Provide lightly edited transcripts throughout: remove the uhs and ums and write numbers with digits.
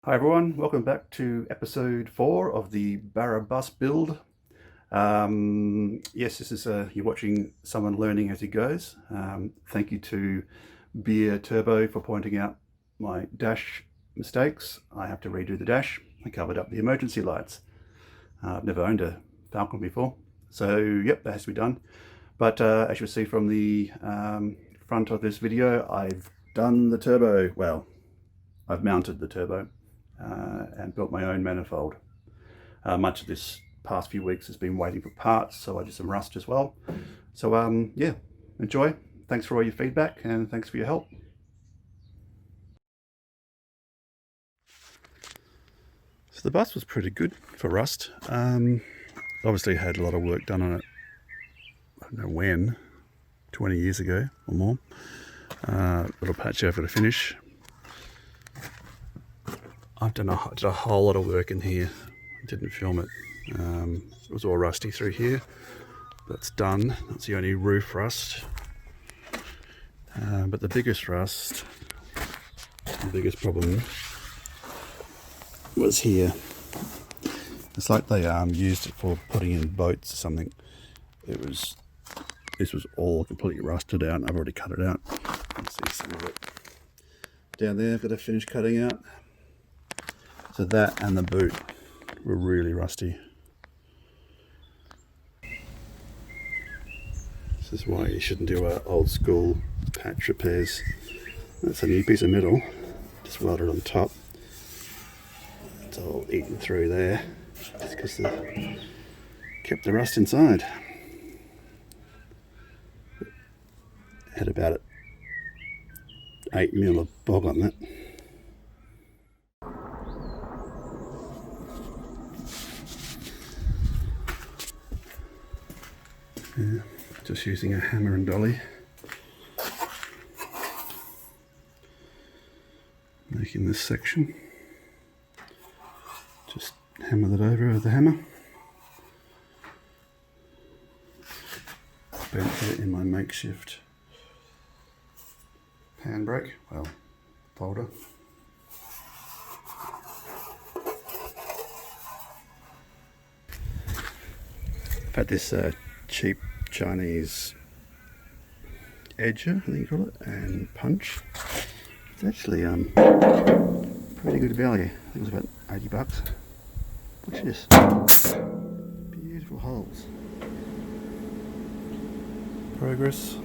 Hi everyone, welcome back to episode 4 of the Barra bus build. Yes, this is you're watching someone learning as he goes. Thank you to Beer Turbo for pointing out my dash mistakes. I have to redo the dash. I covered up the emergency lights. I've never owned a Falcon before, so yep, that has to be done. But as you'll see from the front of this video, I've done the turbo. Well, I've mounted the turbo. And built my own manifold. Much of this past few weeks has been waiting for parts, so I did some rust as well. So yeah, enjoy. Thanks for all your feedback and thanks for your help. So the bus was pretty good for rust. Obviously had a lot of work done on it, I don't know when, 20 years ago or more. Little patch over to finish. I've done a whole lot of work in here. Didn't film it. It was all rusty through here. That's done. That's the only roof rust. But the biggest rust, the biggest problem was here. It's like they used it for putting in boats or something. This was all completely rusted out. I've already cut it out. You can see some of it down there. I've got to finish cutting out. So that and the boot were really rusty. This is why you shouldn't do old school patch repairs. That's a new piece of metal, just welded on top. It's all eaten through there, just because they kept the rust inside. Had about 8mm of bog on that. Yeah, just using a hammer and dolly, making this section. Just hammer that over with the hammer. Bent it in my makeshift handbrake, well, folder. I've had this cheap Chinese edger, I think you call it, and punch. It's actually pretty good value. I think it was about 80 bucks. Look at this. Beautiful holes. Progress.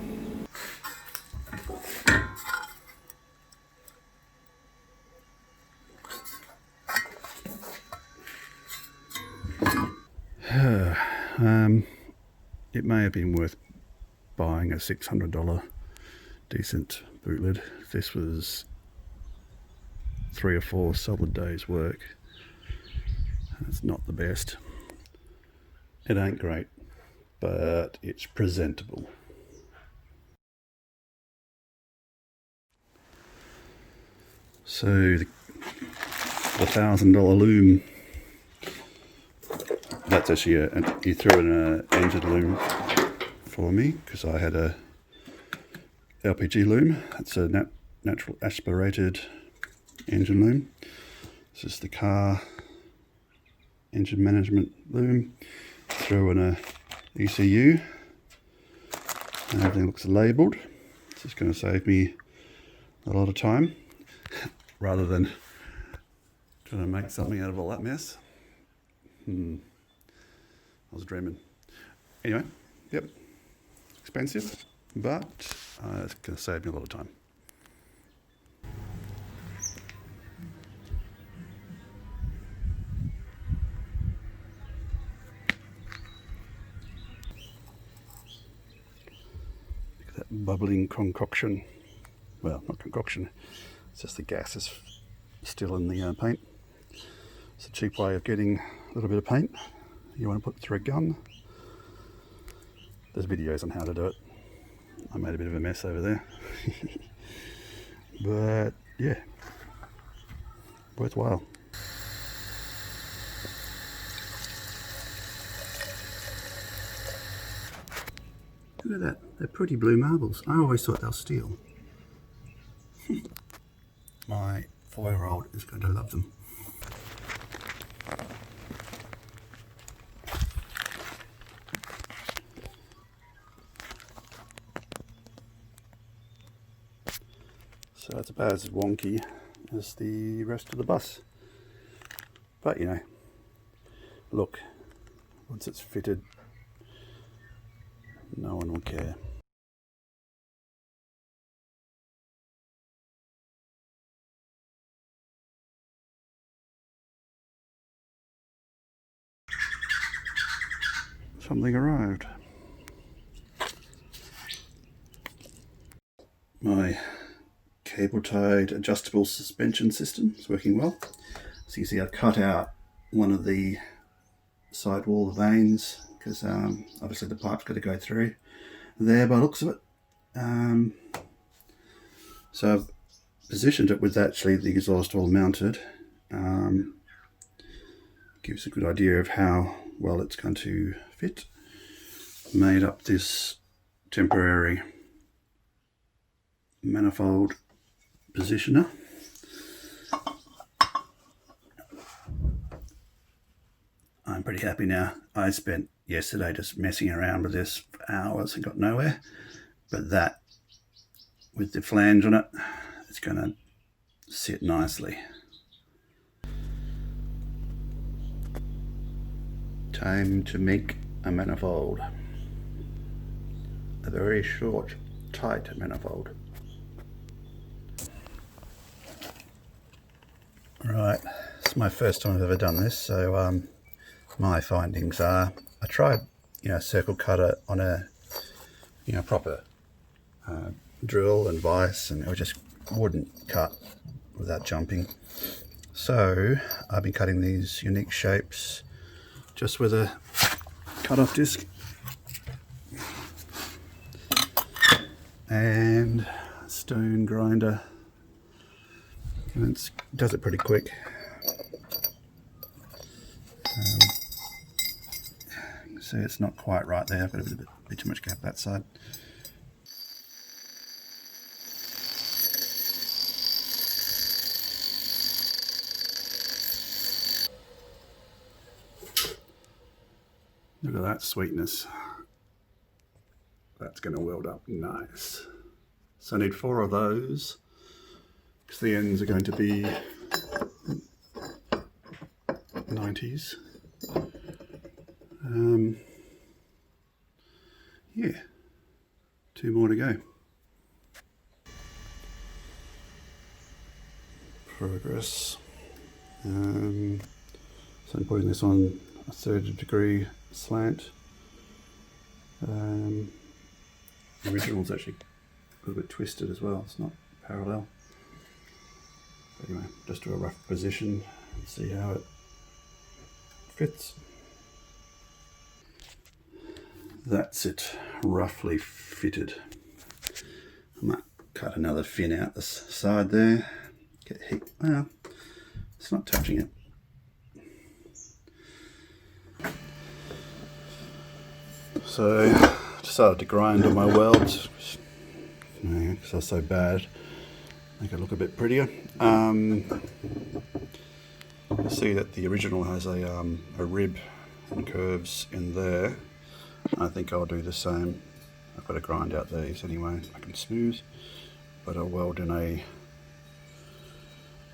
It may have been worth buying a $600 decent boot lid. This was 3 or 4 solid days work. It's not the best. It ain't great, but it's presentable. So the $1,000 loom, that's actually he threw in an engine loom for me because I had a LPG loom. It's a natural aspirated engine loom. This is the car engine management loom. Throw in a ECU and everything looks labelled. This is going to save me a lot of time rather than trying to make something out of all that mess. I was dreaming. Anyway, yep, expensive, but it's going to save me a lot of time. Look at that bubbling concoction. Well, not concoction, it's just the gas is still in the paint. It's a cheap way of getting a little bit of paint. You want to put it through a gun. There's videos on how to do it. I made a bit of a mess over there. But yeah, worthwhile. Look at that, they're pretty blue marbles. I always thought they were steel. My 4-year-old is going to love them. So it's about as wonky as the rest of the bus. But you know, look, once it's fitted, no one will care. Something arrived. My cable-tied adjustable suspension system is working well. So you see I've cut out one of the sidewall vanes because obviously the pipe's got to go through there by the looks of it. So I've positioned it with actually the exhaust all mounted. Gives a good idea of how well it's going to fit. Made up this temporary manifold positioner. I'm pretty happy now. I spent yesterday just messing around with this for hours and got nowhere, but that with the flange on it, it's going to sit nicely. Time to make a manifold. A very short, tight manifold. Right, it's my first time I've ever done this, so my findings are, I tried, circle cutter on a, proper drill and vise, and it just wouldn't cut without jumping. So I've been cutting these unique shapes just with a cut-off disc and stone grinder, and it does it pretty quick. See, it's not quite right there. I've got a bit too much gap that side. Look at that sweetness. That's going to weld up nice. So I need 4 of those because the ends are going to be 90s. Yeah, 2 more to go. Progress. So I'm putting this on a 30-degree slant. The original's actually a little bit twisted as well, it's not parallel. But anyway, just do a rough position and see how it fits. That's it, roughly fitted. I might cut another fin out this side there. Get heat. Well, it's not touching it. So I decided to grind on my welds because they're so bad. Make it look a bit prettier. You see that the original has a rib and curves in there. I think I'll do the same. I've got to grind out these anyway, make them smooth. But I'll weld in a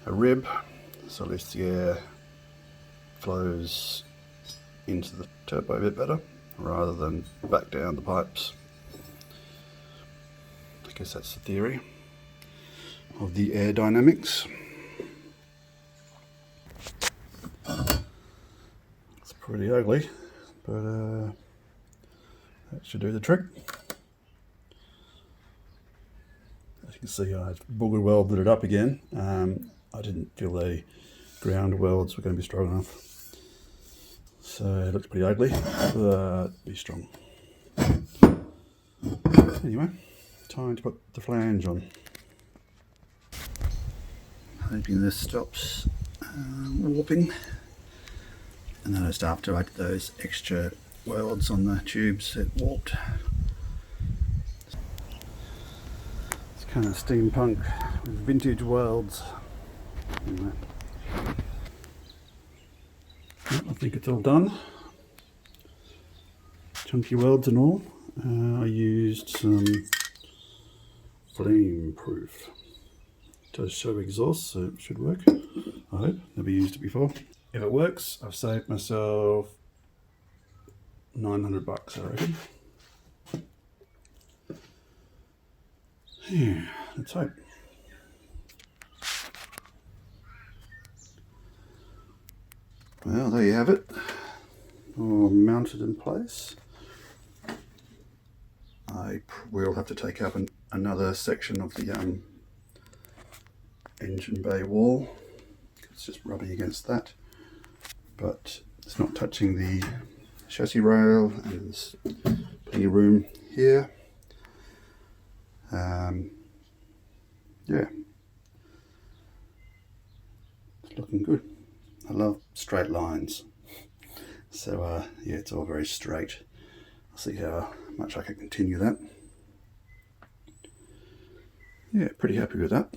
rib, so at least the air flows into the turbo a bit better, rather than back down the pipes. I guess that's the theory of the air dynamics. It's pretty ugly, but that should do the trick. As you can see, I've booger welded it up again. I didn't feel the ground welds were going to be strong enough. So it looks pretty ugly, but be strong. Anyway, time to put the flange on. Hoping this stops warping. And then just after I did those extra welds on the tubes, it warped. It's kind of steampunk with vintage welds. Anyway. I think it's all done. Chunky welds and all. I used some flame proof does show exhaust, so it should work. I hope. Never used it before. If it works, I've saved myself $900, I reckon. Yeah, let's hope. Well, there you have it. All mounted in place. I will have to take up another section of the engine bay wall. It's just rubbing against that, but it's not touching the chassis rail, and there's plenty of room here. Yeah, it's looking good. I love straight lines, so yeah, it's all very straight. I'll see how much I can continue that. Yeah, pretty happy with that.